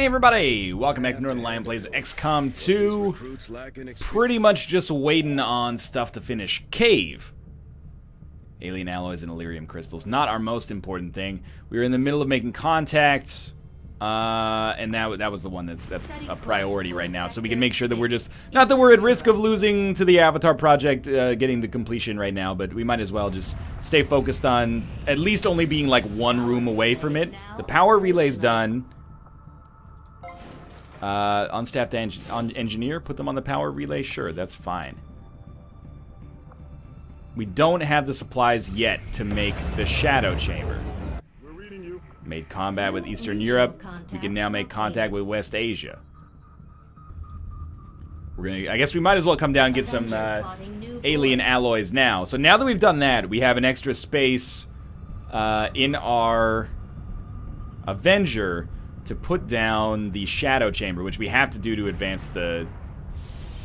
everybody! Welcome back to Northernlion plays XCOM 2. Pretty much just waiting on stuff to finish. Cave. Alien alloys and Illyrium crystals. Not our most important thing. We were in the middle of making contact. And that was the one that's a priority right now. So we can make sure that we're just... Not that we're at risk of losing to the Avatar project, getting to completion right now. But we might as well just stay focused on at least only being like one room away from it. The power relay's done. Unstaffed engineer, put them on the power relay? Sure, that's fine. We don't have the supplies yet to make the shadow chamber. Made combat with Eastern Europe. We can now make contact with West Asia. I guess we might as well come down and get some alien alloys now. So now that we've done that, we have an extra space in our Avenger to put down the shadow chamber, which we have to do to advance the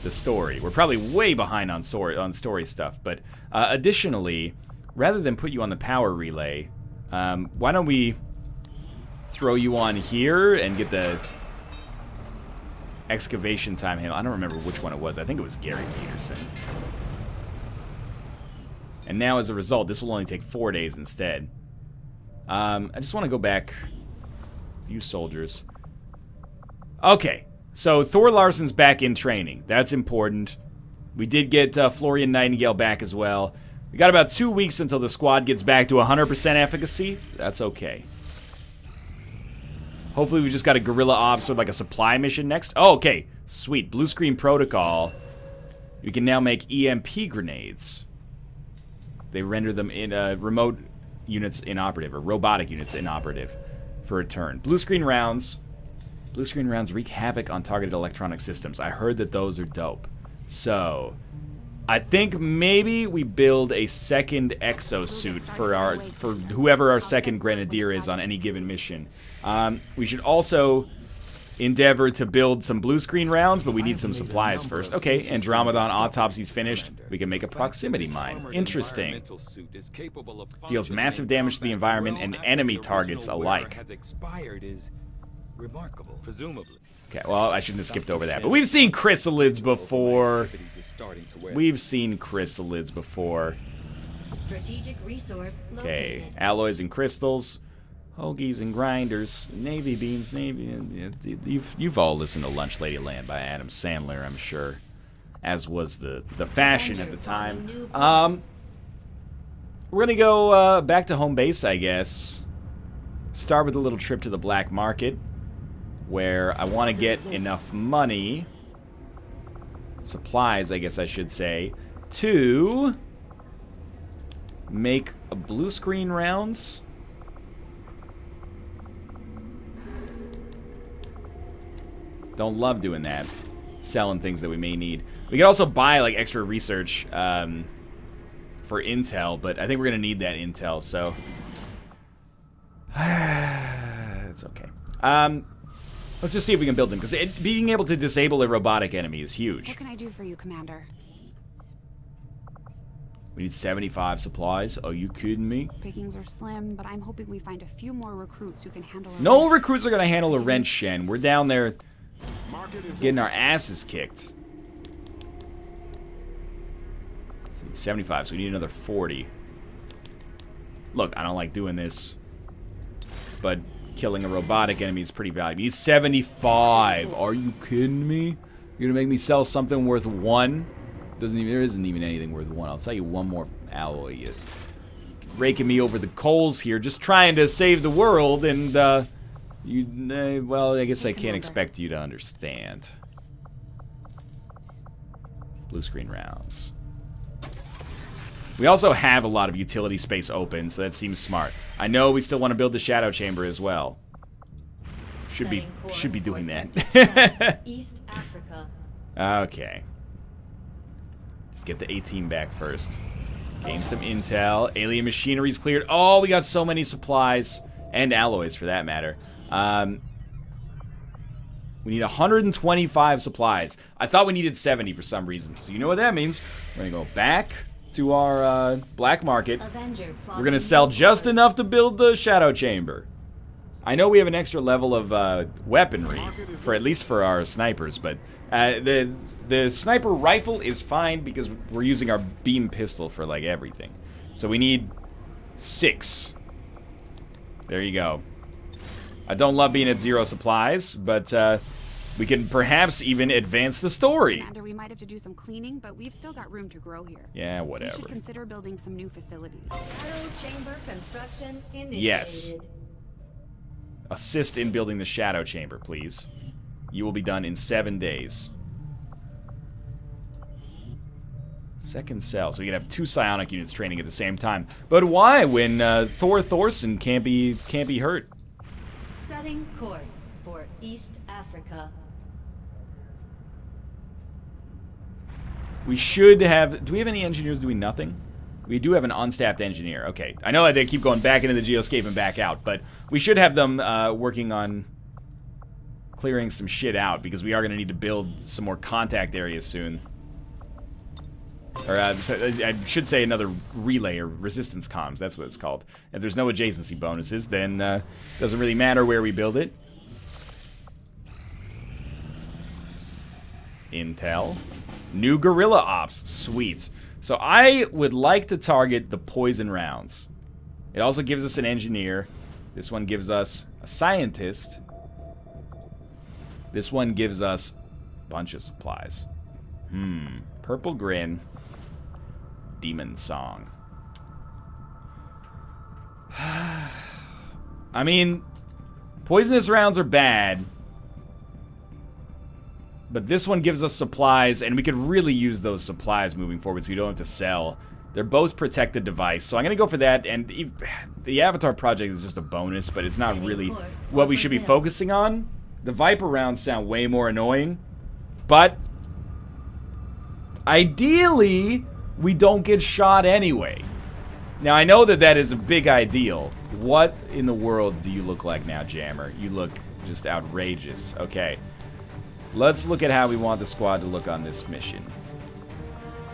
story. We're probably way behind on story stuff, but additionally, rather than put you on the power relay, why don't we throw you on here and get the excavation time handle? I don't remember which one it was. I think it was Gary Peterson. And now, as a result, this will only take 4 days instead. I just want to go back. You soldiers. Okay, so Thor Larson's back in training. That's important. We did get Florian Nightingale back as well. We got about 2 weeks until the squad gets back to 100% efficacy. That's okay. Hopefully we just got a guerrilla ops or like a supply mission next. Oh, okay. Sweet. Blue screen protocol. We can now make EMP grenades. They render them in remote units inoperative, or robotic units inoperative for a turn. Blue screen rounds. Blue screen rounds wreak havoc on targeted electronic systems. I heard that those are dope. So, I think maybe we build a second exosuit for whoever our second grenadier is on any given mission. We should also endeavor to build some blue screen rounds, but we need some supplies first. Okay, Andromedon autopsy's finished. We can make a proximity mine. Interesting. Deals massive damage to the environment and enemy targets alike. Okay, well, I shouldn't have skipped over that. But we've seen chrysalids before. We've seen chrysalids before. Okay, alloys and crystals. Hoagies and grinders, navy beans, you've all listened to Lunch Lady Land by Adam Sandler, I'm sure, as was the fashion at the time. We're gonna go back to home base, I guess. Start with a little trip to the black market, where I want to get enough money, supplies, I guess I should say, to make a blue screen rounds. Don't love doing that. Selling things that we may need. We could also buy like extra research for intel, but I think we're gonna need that intel, so it's okay. Let's just see if we can build them, because being able to disable a robotic enemy is huge. What can I do for you, Commander? We need 75 supplies. Are you kidding me? Pickings are slim, but I'm hoping we find a few more recruits who can handle a No recruits are gonna handle a wrench, Shen. We're down there getting our asses kicked. So it's 75, so we need another 40. Look, I don't like doing this, but killing a robotic enemy is pretty valuable. He's 75. Are you kidding me? You're gonna make me sell something worth 1? There isn't even anything worth 1. I'll sell you 1 more alloy. You're raking me over the coals here, just trying to save the world, and well, I guess I can't expect you to understand. Blue screen rounds. We also have a lot of utility space open, so that seems smart. I know we still want to build the shadow chamber as well. Should be doing that. East Africa. Okay. Just get the A-team back first. Gain some intel. Alien machinery's cleared. Oh, we got so many supplies. And alloys, for that matter. We need 125 supplies. I thought we needed 70 for some reason. So you know what that means. We're going to go back to our black market. We're going to sell just enough to build the shadow chamber. I know we have an extra level of weaponry, for at least for our snipers, but the sniper rifle is fine because we're using our beam pistol for, like, everything. So we need 6. There you go. I don't love being at 0 supplies, but we can perhaps even advance the story. Commander, we might have to do some cleaning, but we've still got room to grow here. Yeah, whatever. We should consider building some new facilities. Shadow chamber construction initiated. Yes. Assist in building the shadow chamber, please. You will be done in 7 days. Second cell, so you can have 2 psionic units training at the same time. But why when Thor Thorson can't be hurt? Setting course for East Africa. We should have... Do we have any engineers doing nothing? We do have an unstaffed engineer. Okay. I know that they keep going back into the geoscape and back out, but we should have them working on clearing some shit out, because we are going to need to build some more contact areas soon. Or I should say another relay or resistance comms. That's what it's called. If there's no adjacency bonuses, then it doesn't really matter where we build it. Intel. New guerrilla ops. Sweet. So I would like to target the poison rounds. It also gives us an engineer. This one gives us a scientist. This one gives us a bunch of supplies. Purple Grin. Demon Song. I mean, poisonous rounds are bad. But this one gives us supplies, and we could really use those supplies moving forward, so you don't have to sell. They're both protected device, so I'm going to go for that. And the Avatar project is just a bonus, but it's not really what we should be focusing on. The Viper rounds sound way more annoying, but ideally, we don't get shot anyway. Now, I know that that is a big ideal. What in the world do you look like now, Jammer? You look just outrageous. Okay. Let's look at how we want the squad to look on this mission.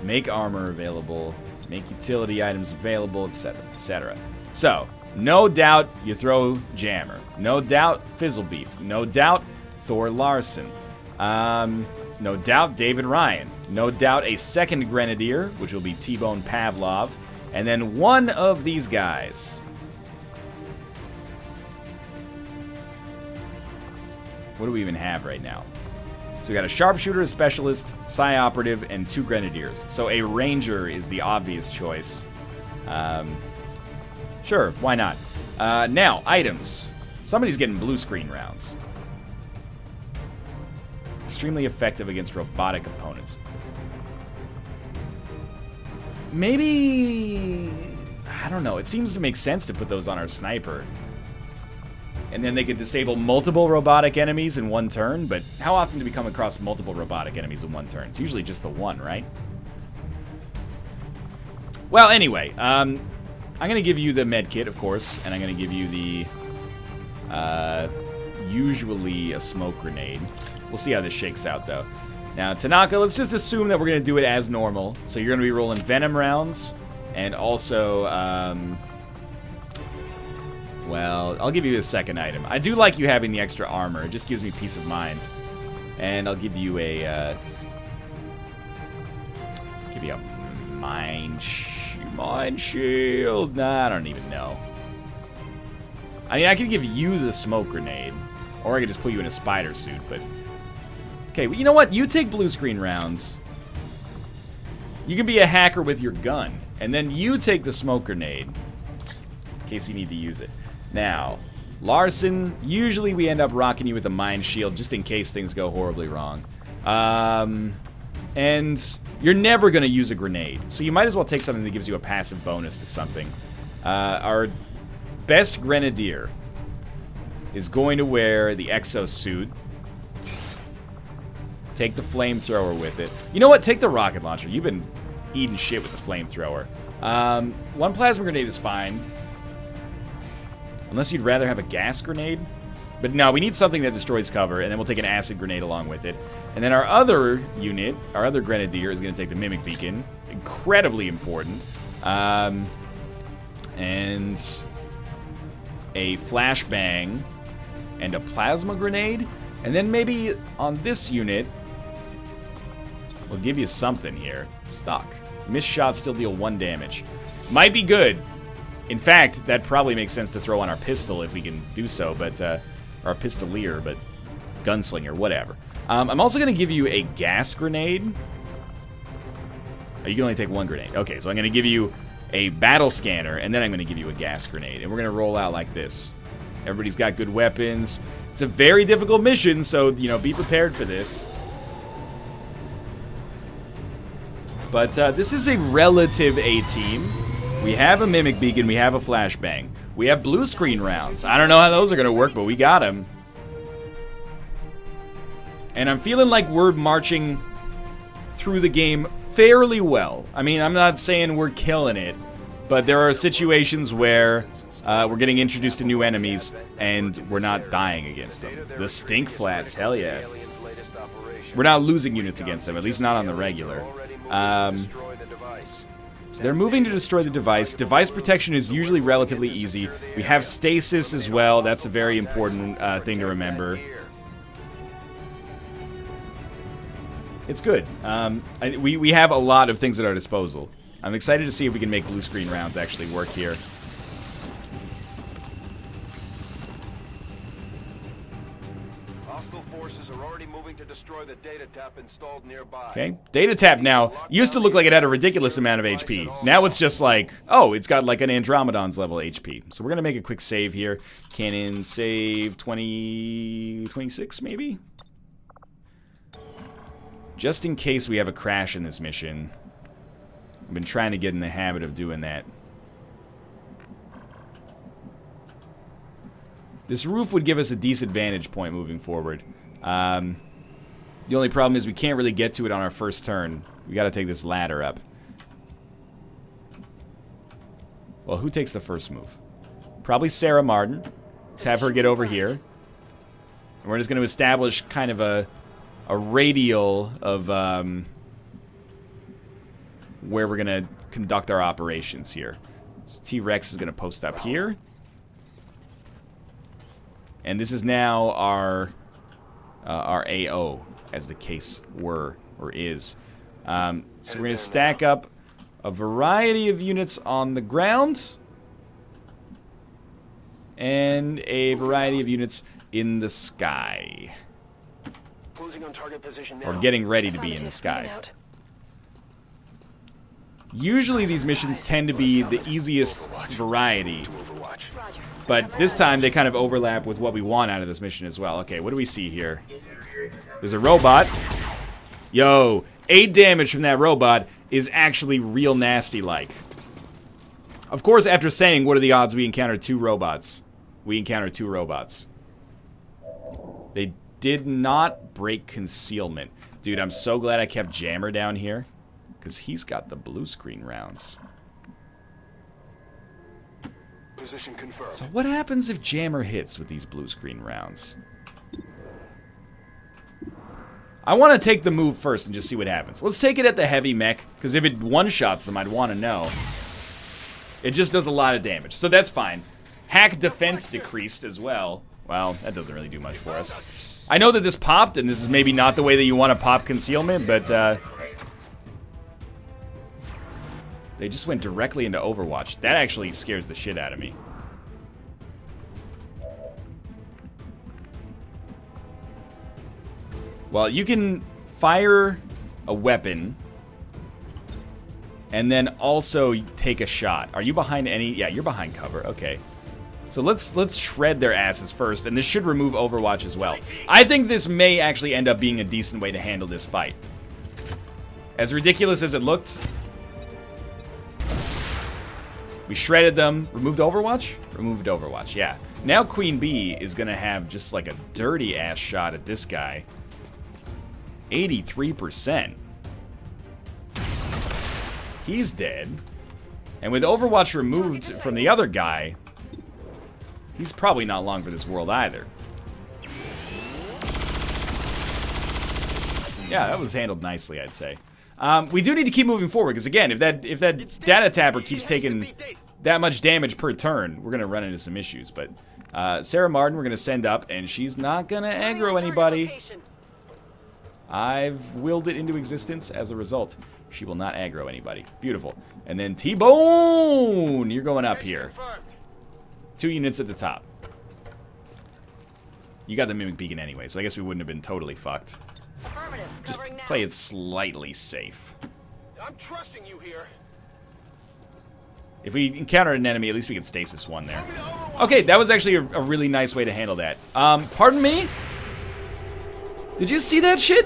Make armor available, make utility items available, etc., etc. So, no doubt you throw Jammer. No doubt Fizzlebeef. No doubt Thor Larson. No doubt David Ryan. No doubt a second Grenadier, which will be T-Bone Pavlov. And then one of these guys. What do we even have right now? So we got a sharpshooter, a specialist, psi operative, and 2 grenadiers. So a ranger is the obvious choice. Sure, why not? Now, items. Somebody's getting blue screen rounds. Extremely effective against robotic opponents. Maybe... I don't know. It seems to make sense to put those on our sniper. And then they could disable multiple robotic enemies in one turn, but how often do we come across multiple robotic enemies in one turn? It's usually just the one, right? Well, anyway, I'm going to give you the med kit, of course, and I'm going to give you the, usually a smoke grenade. We'll see how this shakes out, though. Now, Tanaka, let's just assume that we're going to do it as normal. So you're going to be rolling Venom rounds, and also, well, I'll give you a second item. I do like you having the extra armor. It just gives me peace of mind. And I'll give you a, mind shield. Nah, I don't even know. I mean, I could give you the smoke grenade, or I could just put you in a spider suit, but... Okay, well, you know what? You take blue screen rounds. You can be a hacker with your gun, and then you take the smoke grenade, in case you need to use it. Now, Larson, usually we end up rocking you with a mind shield just in case things go horribly wrong. And you're never going to use a grenade, so you might as well take something that gives you a passive bonus to something. Our best Grenadier is going to wear the exosuit. Take the flamethrower with it. You know what? Take the rocket launcher. You've been eating shit with the flamethrower. One plasma grenade is fine. Unless you'd rather have a gas grenade. But no, we need something that destroys cover, and then we'll take an acid grenade along with it. And then our other unit, our other Grenadier, is going to take the Mimic Beacon. Incredibly important. And a flashbang and a plasma grenade. And then maybe on this unit, we'll give you something here. Stock. Missed shots still deal 1 damage. Might be good. In fact, that probably makes sense to throw on our pistol if we can do so, but, our pistolier, but gunslinger, whatever. I'm also going to give you a gas grenade. Oh, you can only take 1 grenade. Okay, so I'm going to give you a battle scanner, and then I'm going to give you a gas grenade. And we're going to roll out like this. Everybody's got good weapons. It's a very difficult mission, so, you know, be prepared for this. But this is a relative A-team. We have a Mimic Beacon, we have a Flashbang. We have blue screen rounds. I don't know how those are going to work, but we got them. And I'm feeling like we're marching through the game fairly well. I mean, I'm not saying we're killing it, but there are situations where we're getting introduced to new enemies and we're not dying against them. The Stink Flats, hell yeah. We're not losing units against them, at least not on the regular. So they're moving to destroy the device. Device protection is usually relatively easy. We have stasis as well. That's a very important thing to remember. It's good. We have a lot of things at our disposal. I'm excited to see if we can make blue screen rounds actually work here. Hostile forces are already moving to destroy the data tap installed nearby. Okay, data tap now used to look like it had a ridiculous amount of HP. Now it's just like, oh, it's got like an Andromedon's level HP. So we're gonna make a quick save here. Cannon save 26 maybe? Just in case we have a crash in this mission. I've been trying to get in the habit of doing that. This roof would give us a decent vantage point moving forward. The only problem is we can't really get to it on our first turn. We gotta take this ladder up. Well, who takes the first move? Probably Sarah Martin. Let's have her get over here. And we're just gonna establish kind of a radial of where we're gonna conduct our operations here. So T-Rex is gonna post up here. And this is now our AO, as the case were, or is. So we're going to stack up a variety of units on the ground. And a variety of units in the sky. Or getting ready to be in the sky. Usually these missions tend to be the easiest variety. But this time, they kind of overlap with what we want out of this mission as well. Okay, what do we see here? There's a robot. Yo, 8 damage from that robot is actually real nasty-like. Of course, after saying, what are the odds we encounter 2 robots? We encounter 2 robots. They did not break concealment. Dude, I'm so glad I kept Jammer down here. Because he's got the blue screen rounds. Position confirmed. So what happens if Jammer hits with these blue screen rounds? I want to take the move first and just see what happens. Let's take it at the heavy mech, because if it one-shots them, I'd want to know. It just does a lot of damage, so that's fine. Hack defense decreased as well. Well, that doesn't really do much for us. I know that this popped, and this is maybe not the way that you want to pop concealment, but they just went directly into Overwatch. That actually scares the shit out of me. Well, you can fire a weapon and then also take a shot. Are you behind any? Yeah, you're behind cover. Okay. So let's shred their asses first, and this should remove Overwatch as well. I think this may actually end up being a decent way to handle this fight. As ridiculous as it looked, we shredded them. Removed Overwatch? Removed Overwatch, yeah. Now Queen Bee is going to have just like a dirty-ass shot at this guy. 83%. He's dead. And with Overwatch removed from the other guy, he's probably not long for this world either. Yeah, that was handled nicely, I'd say. We do need to keep moving forward, because again, if that data tapper keeps taking that much damage per turn, we're going to run into some issues. But Sarah Martin, we're going to send up, and she's not going to aggro anybody. I've willed it into existence as a result. She will not aggro anybody. Beautiful. And then T-Bone! You're going up here. 2 units at the top. You got the Mimic Beacon anyway, so I guess we wouldn't have been totally fucked. Just play it slightly safe. I'm trusting you here. If we encounter an enemy, at least we can stasis one there. Okay, that was actually a really nice way to handle that. Pardon me? Did you see that shit?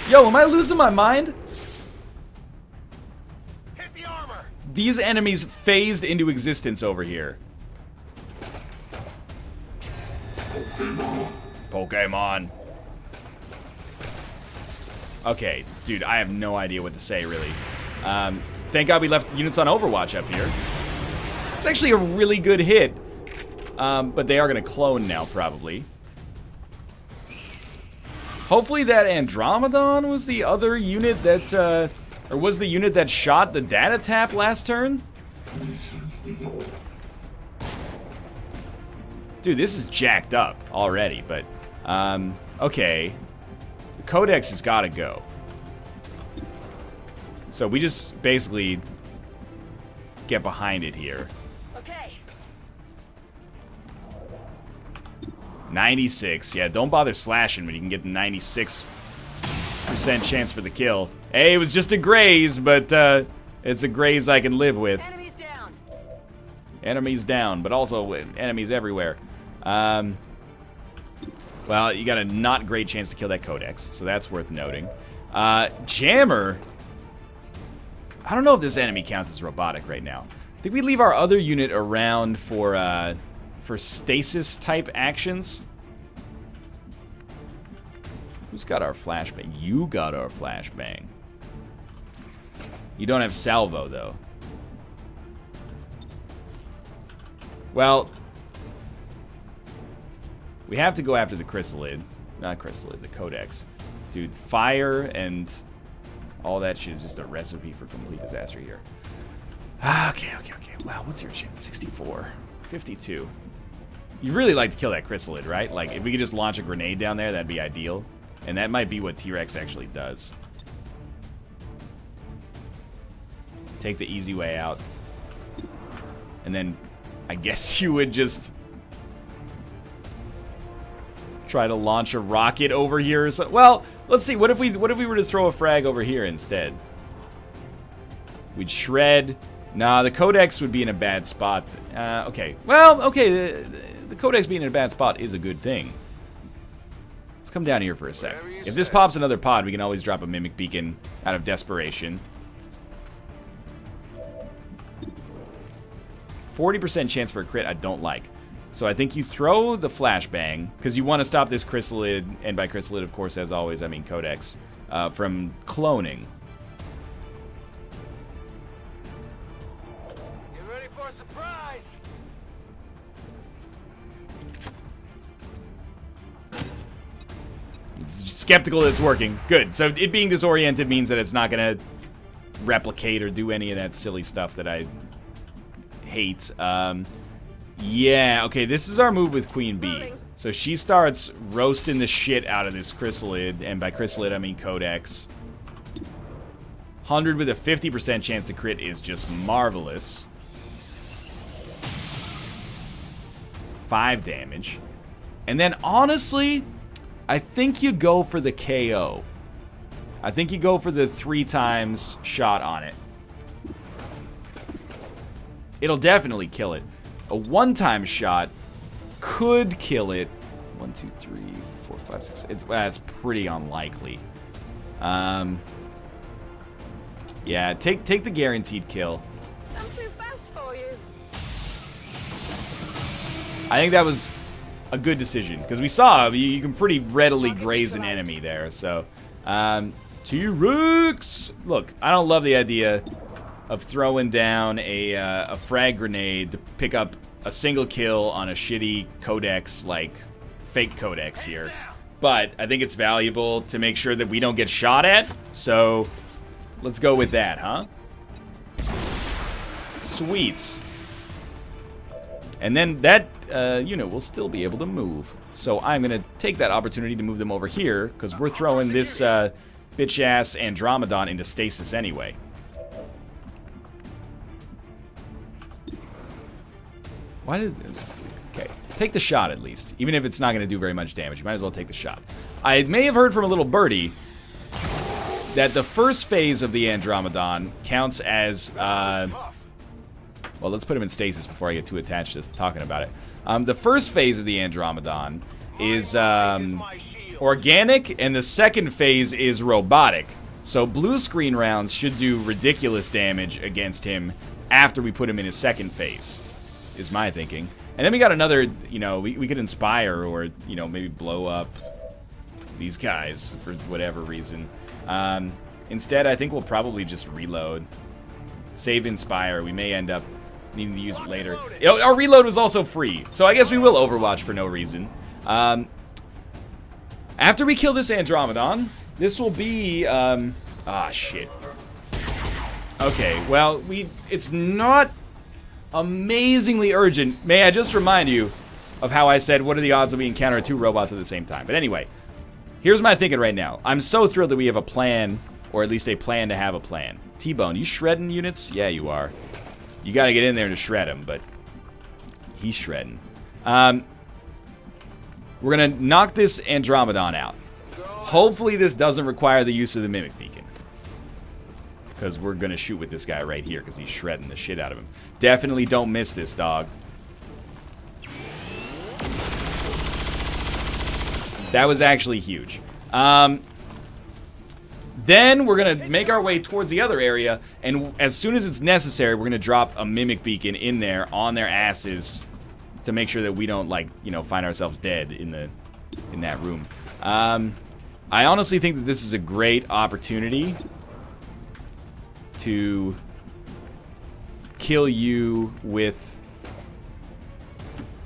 Yo, am I losing my mind? Hit the armor. These enemies phased into existence over here. Pokemon. Okay, dude, I have no idea what to say, really. Thank God we left units on Overwatch up here. It's actually a really good hit. But they are going to clone now, probably. Hopefully that Andromedon was the other unit that, or was the unit that shot the data tap last turn? Dude, this is jacked up already, but, okay. The Codex has got to go. So we just basically get behind it here. Okay. 96. Yeah, don't bother slashing when you can get the 96% chance for the kill. Hey, it was just a graze, but it's a graze I can live with. Enemies down. Enemies down, but also enemies everywhere. Well, you got a not great chance to kill that Codex, so that's worth noting. Jammer. I don't know if this enemy counts as robotic right now. I think we leave our other unit around for stasis type actions. Who's got our flashbang? You got our flashbang. You don't have salvo though. Well, we have to go after the chrysalid. Not chrysalid, the Codex. Dude, fire and all that shit is just a recipe for complete disaster here. Okay. Wow, what's your chance? 64. 52. You'd really like to kill that chrysalid, right? Like, if we could just launch a grenade down there, that'd be ideal. And that might be what T-Rex actually does. Take the easy way out. And then, I guess you would just try to launch a rocket over here or something. Well, let's see. What if we were to throw a frag over here instead? We'd shred. Nah, the Codex would be in a bad spot. Okay. Well, okay. The Codex being in a bad spot is a good thing. Let's come down here for a sec. If this pops another pod, we can always drop a Mimic Beacon out of desperation. 40% chance for a crit I don't like. So I think you throw the flashbang, because you want to stop this chrysalid, and by chrysalid, of course, as always, I mean Codex, from cloning. Get ready for a surprise. Skeptical that it's working. Good. So it being disoriented means that it's not going to replicate or do any of that silly stuff that I hate. Yeah, okay, this is our move with Queen Bee. So she starts roasting the shit out of this chrysalid, and by chrysalid I mean Codex. 100 with a 50% chance to crit is just marvelous. 5 damage. And then honestly, I think you go for the KO. I think you go for the 3 times shot on it. It'll definitely kill it. A 1-time shot could kill it. 1, 2, 3, 4, 5, 6. It's pretty unlikely. Yeah, take the guaranteed kill. I'm too fast for you. I think that was a good decision because we saw you can pretty readily graze an enemy there. So, T-Rex. Look, I don't love the idea of throwing down a frag grenade to pick up a single kill on a shitty Codex, like fake Codex here. But I think it's valuable to make sure that we don't get shot at. So let's go with that, huh? Sweet. And then that unit will still be able to move. So I'm going to take that opportunity to move them over here, because we're throwing this bitch-ass Andromedon into stasis anyway. Why did... Okay, take the shot at least. Even if it's not going to do very much damage, you might as well take the shot. I may have heard from a little birdie that the first phase of the Andromedon counts as... well, let's put him in stasis before I get too attached to talking about it. The first phase of the Andromedon is organic, and the second phase is robotic. So blue screen rounds should do ridiculous damage against him after we put him in his second phase, is my thinking. And then we got another, you know, we could inspire or, you know, maybe blow up these guys for whatever reason. Instead, I think we'll probably just reload. Save inspire. We may end up needing to use it later. Our reload was also free, so I guess we will Overwatch for no reason. After we kill this Andromedon, this will be, shit. Okay, well, it's not amazingly urgent. May I just remind you of how I said, what are the odds that we encounter 2 robots at the same time? But anyway, here's my thinking right now. I'm so thrilled that we have a plan, or at least a plan to have a plan. T-Bone, you shredding units? Yeah, you are. You gotta get in there to shred him, but he's shredding. We're gonna knock this Andromedon out. Hopefully this doesn't require the use of the Mimic Beacon, because we're gonna shoot with this guy right here, because he's shredding the shit out of him. Definitely don't miss this, dog. That was actually huge. Then we're going to make our way towards the other area, and as soon as it's necessary, we're going to drop a Mimic Beacon in there on their asses to make sure that we don't, like, you know, find ourselves dead in that room. I honestly think that this is a great opportunity to kill you with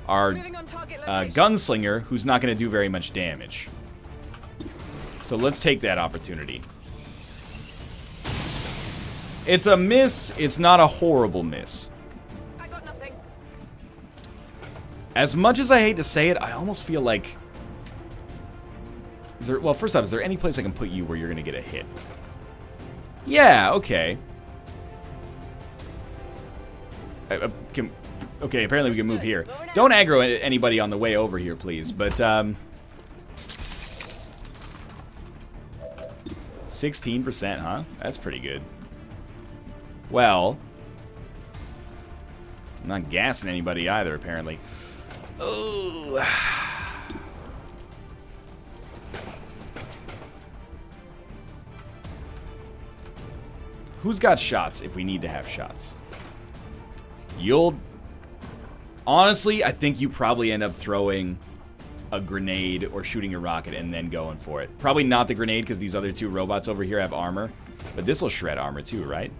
our gunslinger, who's not going to do very much damage. So let's take that opportunity. It's a miss. It's not a horrible miss. I got nothing. As much as I hate to say it, I almost feel like... well, first off, is there any place I can put you where you're going to get a hit? Yeah, okay. Okay, apparently we can move here. Don't aggro anybody on the way over here, please. But, 16%, huh? That's pretty good. Well, I'm not gassing anybody either, apparently. Oh. Who's got shots if we need to have shots? Honestly, I think you probably end up throwing a grenade or shooting a rocket and then going for it. Probably not the grenade, because these other 2 robots over here have armor. But this will shred armor too, right?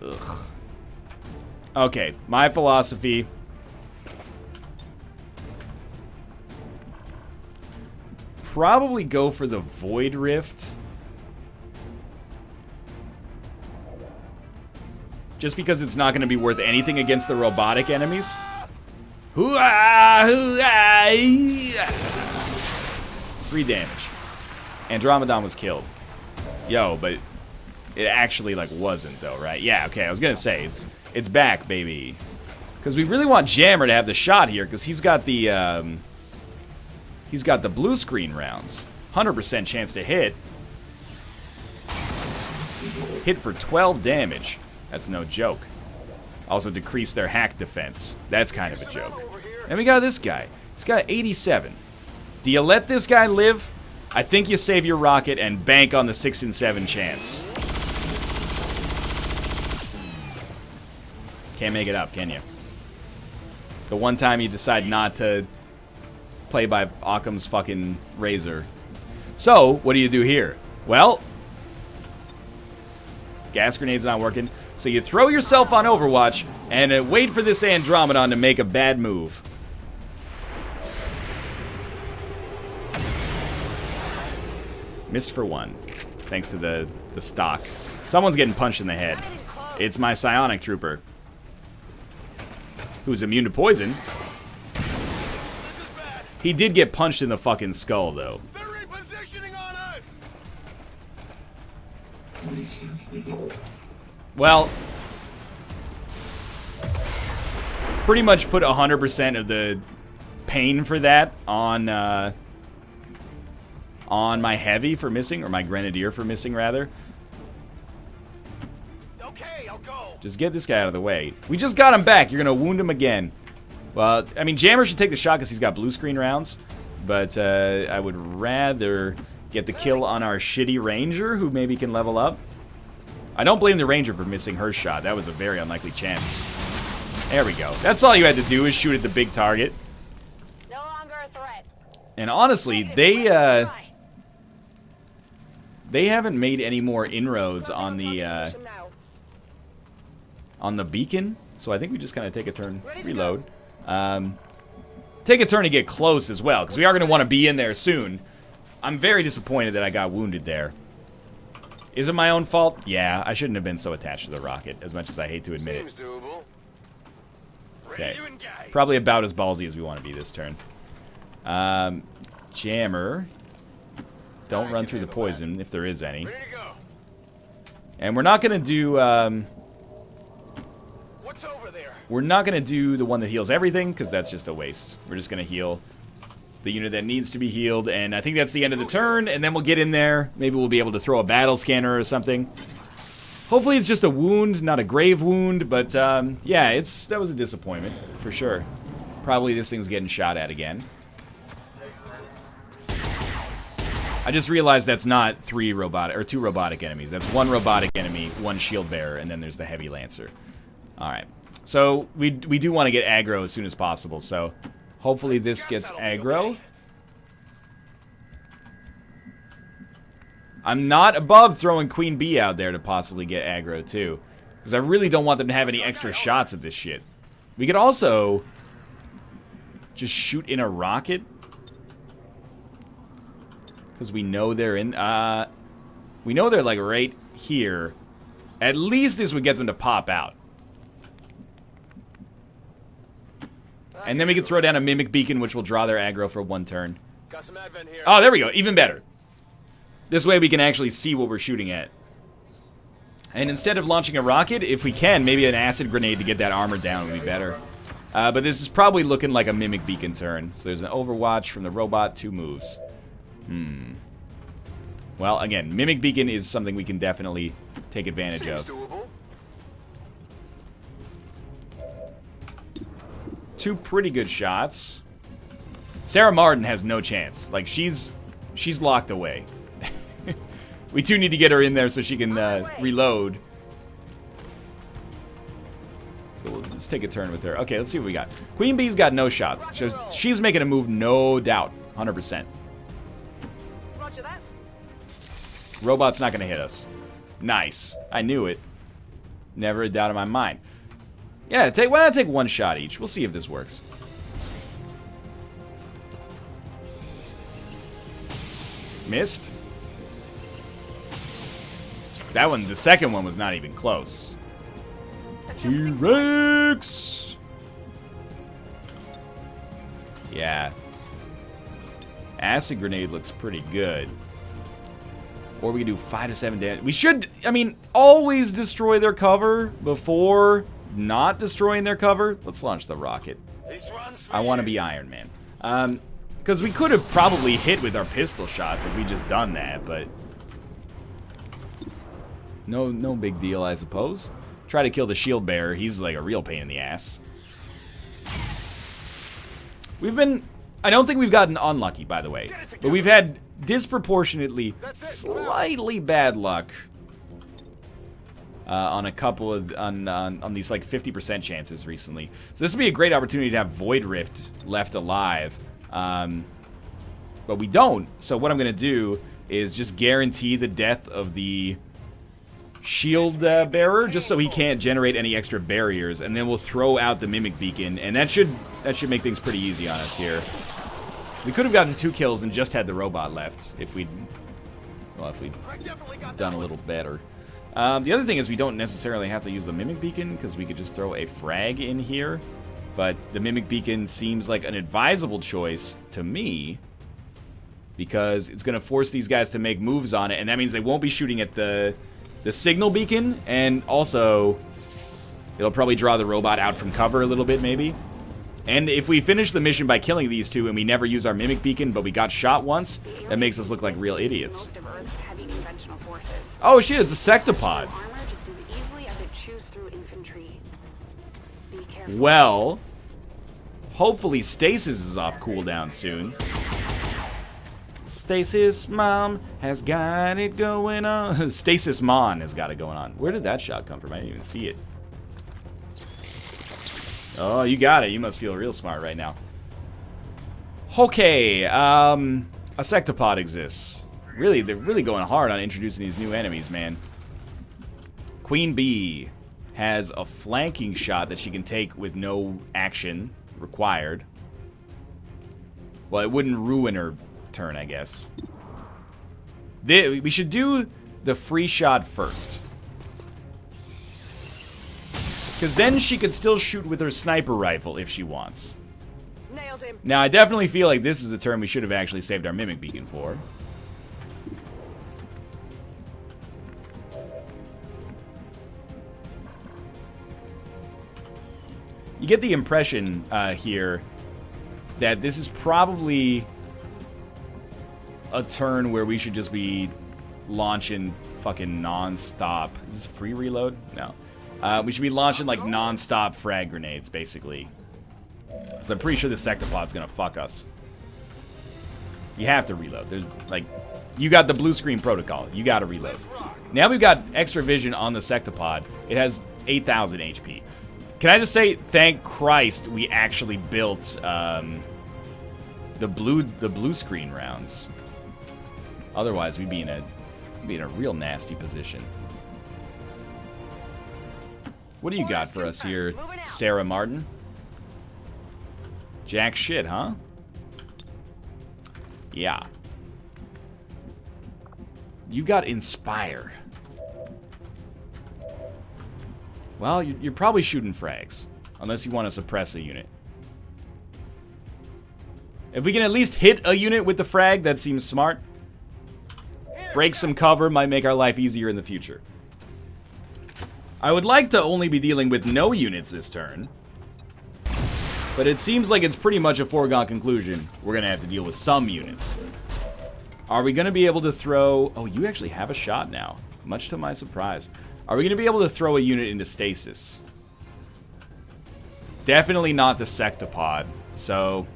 Ugh. Okay, my philosophy. Probably go for the Void Rift. Just because it's not going to be worth anything against the robotic enemies. Hoo-ah, hoo-ah. 3 damage. Andromedon was killed. Yo, but it actually, like, wasn't, though, right? Yeah, okay, I was gonna say, it's back, baby. Because we really want Jammer to have the shot here, because he's got the blue screen rounds. 100% chance to hit. Hit for 12 damage. That's no joke. Also decrease their hack defense. That's kind of a joke. And we got this guy. He's got 87. Do you let this guy live? I think you save your rocket and bank on the 6 in 7 chance. Can't make it up, can you? The one time you decide not to play by Occam's fucking razor. So, what do you do here? Well, gas grenade's not working. So you throw yourself on Overwatch and wait for this Andromedon to make a bad move. Missed for 1, thanks to the stock. Someone's getting punched in the head. It's my psionic trooper. who's immune to poison. He did get punched in the fucking skull, though. They're repositioning on us. Well, pretty much put 100% of the pain for that on my heavy for missing, or my grenadier for missing, rather. Okay, I'll go. Just get this guy out of the way. We just got him back. You're going to wound him again. Well, I mean, Jammer should take the shot because he's got blue screen rounds. But I would rather get the kill on our shitty ranger, who maybe can level up. I don't blame the ranger for missing her shot. That was a very unlikely chance. There we go. That's all you had to do, is shoot at the big target. No longer a threat. And honestly, they haven't made any more inroads on the beacon. So I think we just kind of take a turn, reload. Take a turn to get close as well, because we are going to want to be in there soon. I'm very disappointed that I got wounded there. Is it my own fault? Yeah, I shouldn't have been so attached to the rocket, as much as I hate to admit it. Seems doable. Okay, probably about as ballsy as we want to be this turn. Jammer, don't run through the poison, if there is any. Ready to go. And we're not going to do... What's over there? we're not going to do the one that heals everything, because that's just a waste. We're just going to heal the unit that needs to be healed, and I think that's the end of the turn, and then we'll get in there. Maybe we'll be able to throw a battle scanner or something. Hopefully it's just a wound, not a grave wound, but yeah, that was a disappointment, for sure. Probably this thing's getting shot at again. I just realized that's not two robotic enemies. That's one robotic enemy, one shield bearer, and then there's the heavy lancer. Alright, so we do want to get aggro as soon as possible, so hopefully this gets aggro. I'm not above throwing Queen Bee out there to possibly get aggro, too. Because I really don't want them to have any extra shots at this shit. We could also just shoot in a rocket. Because we know they're in... we know they're, like, right here. At least this would get them to pop out. And then we could throw down a Mimic Beacon, which will draw their aggro for one turn. Got some advent here. Oh, there we go. Even better. This way we can actually see what we're shooting at. And instead of launching a rocket, if we can, maybe an acid grenade to get that armor down would be better. But this is probably looking like a Mimic Beacon turn. So there's an Overwatch from the robot, 2 moves. Well, again, Mimic Beacon is something we can definitely take advantage of. Doable. 2 pretty good shots. Sarah Martin has no chance. Like, she's locked away. We do need to get her in there so she can reload. So let's take a turn with her. Okay, let's see what we got. Queen Bee's got no shots. She's making a move, no doubt. 100%. Roger that. Robot's not going to hit us. Nice. I knew it. Never a doubt in my mind. Yeah, why not take 1 shot each? We'll see if this works. Missed. That one, the second one was not even close. T-Rex! Yeah. Acid grenade looks pretty good. Or we can do 5 to 7 damage. We should, I mean, always destroy their cover before not destroying their cover. Let's launch the rocket. I want to be Iron Man. Because we could have probably hit with our pistol shots if we just done that, but... No big deal, I suppose. Try to kill the shield bearer. He's like a real pain in the ass. I don't think we've gotten unlucky, by the way. But we've had disproportionately slightly bad luck on a couple of on these like 50% chances recently. So this would be a great opportunity to have Void Rift left alive. But we don't. So what I'm going to do is just guarantee the death of the shield bearer, just so he can't generate any extra barriers, and then we'll throw out the Mimic Beacon, and that should make things pretty easy on us here. We could have gotten 2 kills and just had the robot left if we'd done a little better. The other thing is we don't necessarily have to use the Mimic Beacon, because we could just throw a frag in here But the Mimic Beacon seems like an advisable choice to me, because it's going to force these guys to make moves on it, and that means they won't be shooting at the signal beacon, and also it'll probably draw the robot out from cover a little bit, maybe. And if we finish the mission by killing these two and we never use our Mimic Beacon, but we got shot once, that makes us look like real idiots. Most of Earth's heavy conventional forces. Oh shit, it's a Sectopod. Armor just as easily as it chews through infantry. Be careful. Well, hopefully Stasis is off cooldown soon. Stasis Mom has got it going on. Stasis Mon has got it going on. Where did that shot come from? I didn't even see it. Oh, you got it. You must feel real smart right now. Okay, a Sectopod exists. Really, they're really going hard on introducing these new enemies, man. Queen Bee has a flanking shot that she can take with no action required. Well, it wouldn't ruin her turn, I guess. We should do the free shot first. Because then she could still shoot with her sniper rifle if she wants. Nailed him. Now, I definitely feel like this is the turn we should have actually saved our Mimic Beacon for. You get the impression here that this is probably a turn where we should just be launching fucking non-stop. Is this a free reload? No. We should be launching like non-stop frag grenades, basically. Because I'm pretty sure the Sectopod's gonna fuck us. You have to reload. There's like, you got the blue screen protocol. You gotta reload. Now we've got extra vision on the Sectopod. It has 8,000 HP. Can I just say, thank Christ we actually built the blue screen rounds. Otherwise, we'd be in a real nasty position. What do you got for us here, Sarah Martin? Jack shit, huh? Yeah. You got Inspire. Well, you're probably shooting frags. Unless you want to suppress a unit. If we can at least hit a unit with the frag, that seems smart. Break some cover might make our life easier in the future. I would like to only be dealing with no units this turn. But it seems like it's pretty much a foregone conclusion. We're going to have to deal with some units. Are we going to be able to throw... Oh, you actually have a shot now. Much to my surprise. Are we going to be able to throw a unit into stasis? Definitely not the Sectopod. So...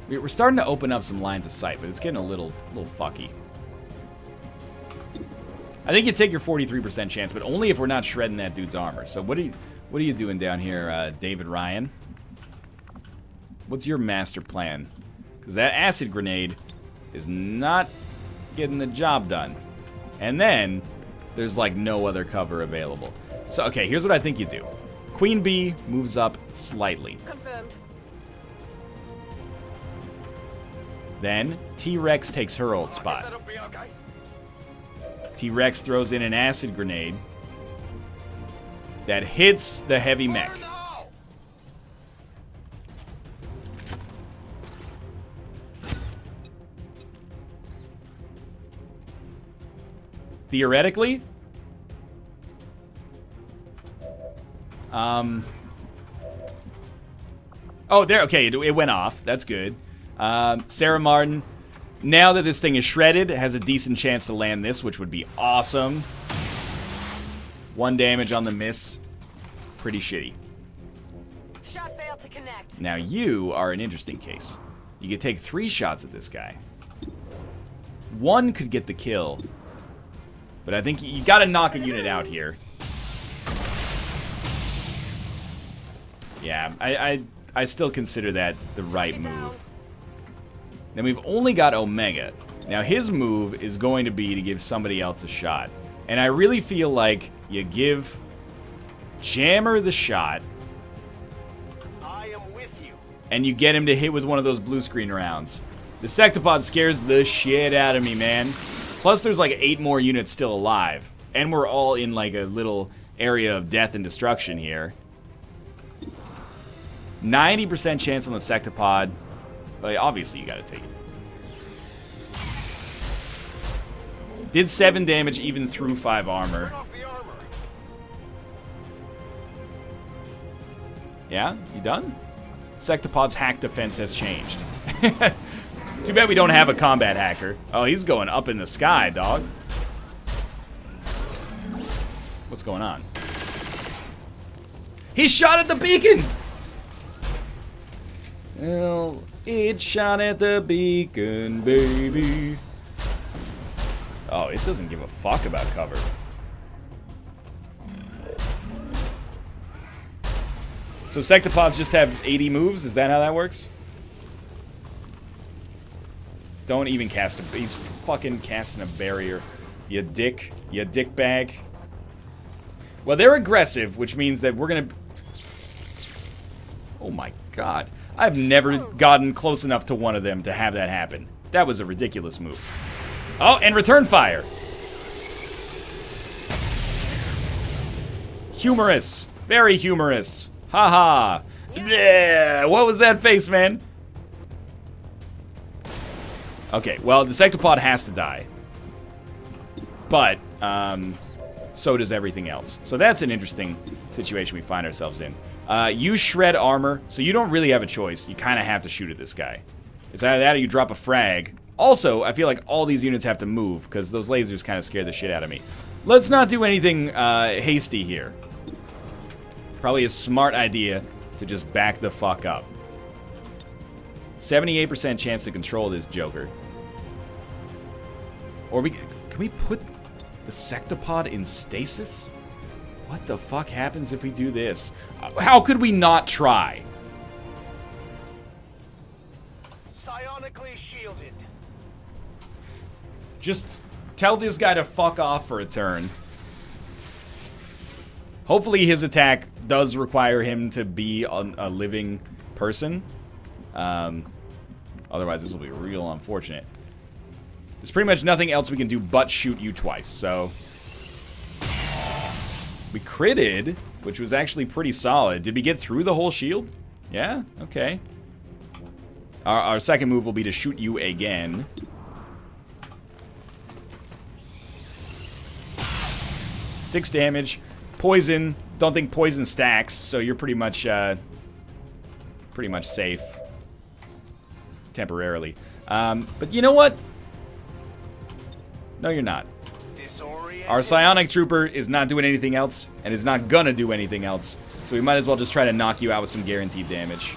we're starting to open up some lines of sight, but it's getting a little fucky. I think you take your 43% chance, but only if we're not shredding that dude's armor. So what are you doing down here, David Ryan? What's your master plan? Because that acid grenade is not getting the job done. And then there's like no other cover available. So okay, here's what I think you do. Queen Bee moves up slightly. Confirmed. Then T-Rex takes her old spot. That'll be okay. T-Rex throws in an acid grenade that hits the heavy mech. Oh, Theoretically, oh, there. Okay, it went off. That's good. Sarah Martin, now that this thing is shredded, has a decent chance to land this, which would be awesome. 1 damage on the miss. Pretty shitty. Shot failed to connect. Now you are an interesting case. You could take 3 shots at this guy. 1 could get the kill. But I think you gotta knock a unit out here. Yeah, I still consider that the right move. Then we've only got Omega. Now his move is going to be to give somebody else a shot. And I really feel like you give Jammer the shot. I am with you. And you get him to hit with one of those blue screen rounds. The Sectopod scares the shit out of me, man. Plus, there's like 8 more units still alive. And we're all in like a little area of death and destruction here. 90% chance on the Sectopod. Well, obviously, you gotta take it. Did 7 damage even through 5 armor. Yeah? You done? Sectopod's hack defense has changed. Too bad we don't have a combat hacker. Oh, he's going up in the sky, dog. What's going on? He shot at the beacon! Well, it shot at the beacon, baby. Oh, it doesn't give a fuck about cover. So Sectopods just have 80 moves? Is that how that works? Don't even cast a... He's fucking casting a barrier. You dick. You dick bag. Well, they're aggressive, which means that we're gonna... Oh my god. I've never gotten close enough to one of them to have that happen. That was a ridiculous move. Oh, and return fire. Humorous. Very humorous. Haha. Yeah. What was that face, man? Okay, well, the Sectopod has to die. But, so does everything else. So that's an interesting situation we find ourselves in. You shred armor, so you don't really have a choice. You kind of have to shoot at this guy. It's either that or you drop a frag. Also, I feel like all these units have to move, because those lasers kind of scare the shit out of me. Let's not do anything hasty here. Probably a smart idea to just back the fuck up. 78% chance to control this Joker. Or can we put the Sectopod in stasis? What the fuck happens if we do this? How could we not try? Psionically shielded. Just tell this guy to fuck off for a turn. Hopefully his attack does require him to be a living person. Otherwise this will be real unfortunate. There's pretty much nothing else we can do but shoot you twice, so... We critted, which was actually pretty solid. Did we get through the whole shield? Yeah? Okay. Our second move will be to shoot you again. Six damage. Poison. Don't think poison stacks, so you're pretty much safe. Temporarily. But you know what? No, you're not. Our psionic trooper is not doing anything else, and is not gonna do anything else. So we might as well just try to knock you out with some guaranteed damage.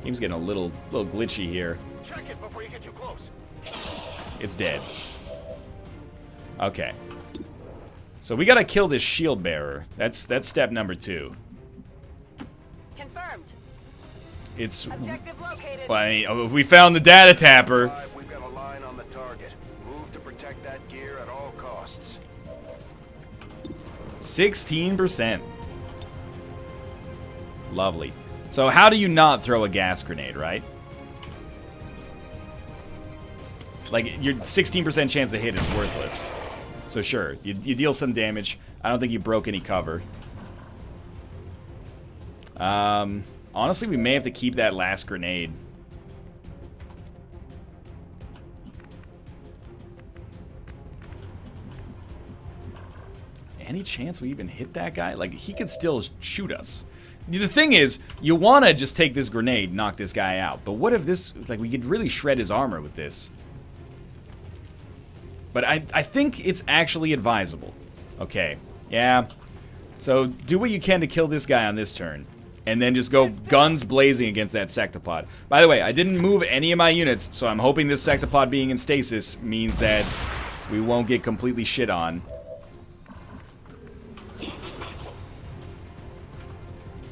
Game's getting a little glitchy here. Check it before you get too close. It's dead. Okay. So we gotta kill this shield bearer. That's step number 2. Confirmed. It's... Objective located. Well, I mean, we found the data tapper. We've got a line on the target. Move to protect that gear at all costs. 16%. Lovely. So how do you not throw a gas grenade, right? Like, your 16% chance to hit is worthless. So sure, you deal some damage. I don't think you broke any cover. Honestly, we may have to keep that last grenade. Any chance we even hit that guy? Like, he could still shoot us. The thing is, you want to just take this grenade, knock this guy out. But what if this... Like, we could really shred his armor with this. But I think it's actually advisable. Okay. Yeah. So, do what you can to kill this guy on this turn. And then just go guns blazing against that Sectopod. By the way, I didn't move any of my units, so I'm hoping this Sectopod being in stasis means that we won't get completely shit on.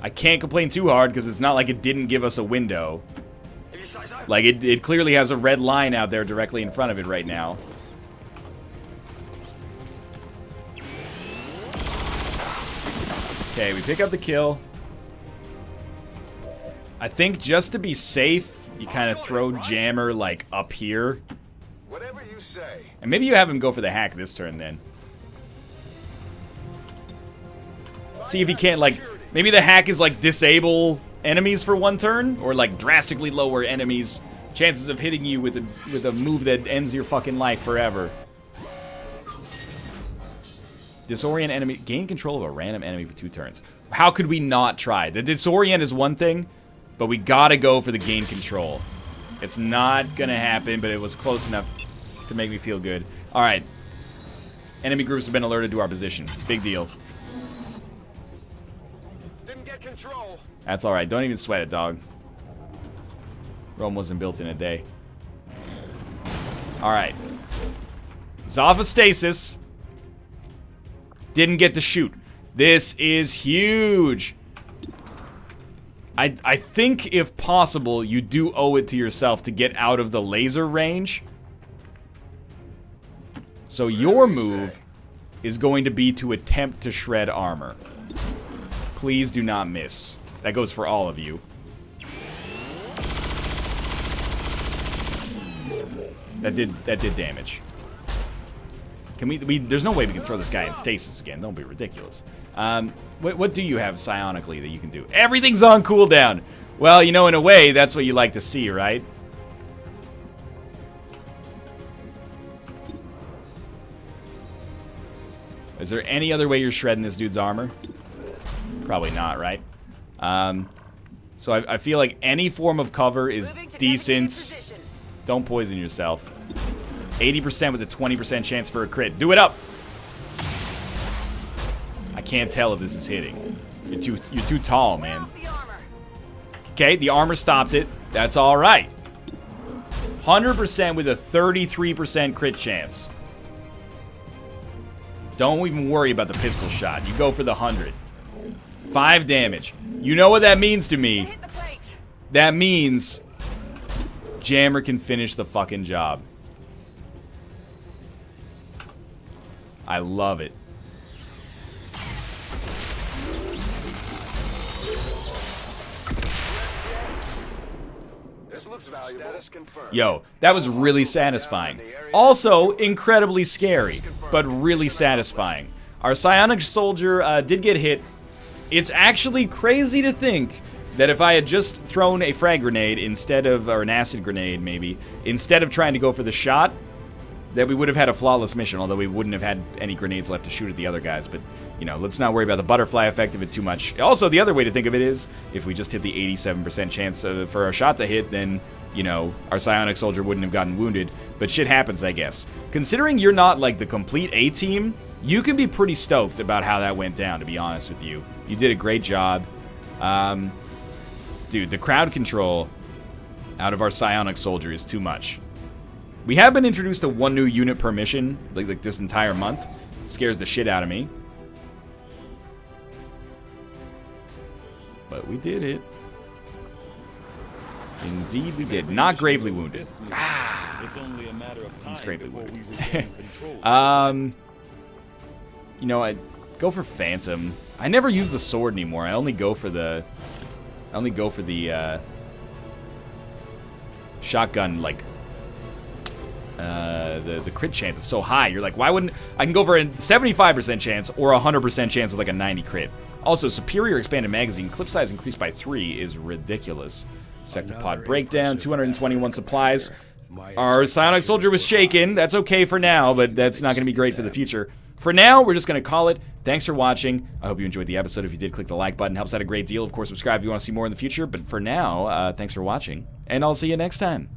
I can't complain too hard because it's not like it didn't give us a window. Like, it clearly has a red line out there directly in front of it right now. Okay, we pick up the kill. I think just to be safe, you kind of throw Jammer, like, up here. say? And maybe you have him go for the hack this turn then. See if he can't, like, maybe the hack is like disable enemies for one turn, or like drastically lower enemies' chances of hitting you with a move that ends your fucking life forever. Disorient enemy, gain control of a random enemy for 2 turns. How could we not try? The disorient is one thing, but we gotta go for the gain control. It's not gonna happen, but it was close enough to make me feel good. Alright. Enemy groups have been alerted to our position. Big deal. Didn't get control. That's alright. Don't even sweat it, dog. Rome wasn't built in a day. Alright. He's off of stasis. Didn't get to shoot. This is huge. I think, if possible, you do owe it to yourself to get out of the laser range. So your move is going to be to attempt to shred armor. Please do not miss. That goes for all of you. That did damage. Can we there's no way we can throw this guy in stasis again. Don't be ridiculous. What do you have psionically that you can do? Everything's on cooldown. Well, you know, in a way, that's what you like to see, right? Is there any other way you're shredding this dude's armor? Probably not, right? So I feel like any form of cover is decent. Don't poison yourself. 80% with a 20% chance for a crit. Do it up! I can't tell if this is hitting. You're too tall, man. Okay, the armor stopped it. That's alright. 100% with a 33% crit chance. Don't even worry about the pistol shot. You go for the 100. 5 damage. You know what that means to me. That means Jammer can finish the fucking job. I love it. This looks valuable. Status confirmed. Yo, that was really satisfying. Also, incredibly scary, but really satisfying. Our psionic soldier did get hit. It's actually crazy to think that if I had just thrown a frag grenade instead of, or an acid grenade maybe, instead of trying to go for the shot, that we would have had a flawless mission, although we wouldn't have had any grenades left to shoot at the other guys. But, you know, let's not worry about the butterfly effect of it too much. Also, the other way to think of it is, if we just hit the 87% chance for our shot to hit, then, you know, our psionic soldier wouldn't have gotten wounded. But shit happens, I guess. Considering you're not, like, the complete A-team, you can be pretty stoked about how that went down, to be honest with you. You did a great job. Dude, the crowd control out of our psionic soldier is too much. We have been introduced to 1 new unit per mission, like this entire month. Scares the shit out of me. But we did it. Indeed we did. Not gravely wounded. He's gravely wounded. You know, I'd go for Phantom. I never use the sword anymore. I only go for the shotgun, like the crit chance is so high. You're like, why wouldn't I can go for a 75% chance or a 100% chance with like a 90 crit. Also, superior expanded magazine, clip size increased by 3 is ridiculous. Sectopod breakdown, 221 supplies. Our psionic soldier was shaken. That's okay for now, but that's not going to be great for the future. For now, we're just going to call it. Thanks for watching. I hope you enjoyed the episode. If you did, click the like button. Helps out a great deal. Of course, subscribe if you want to see more in the future. But for now, thanks for watching, and I'll see you next time.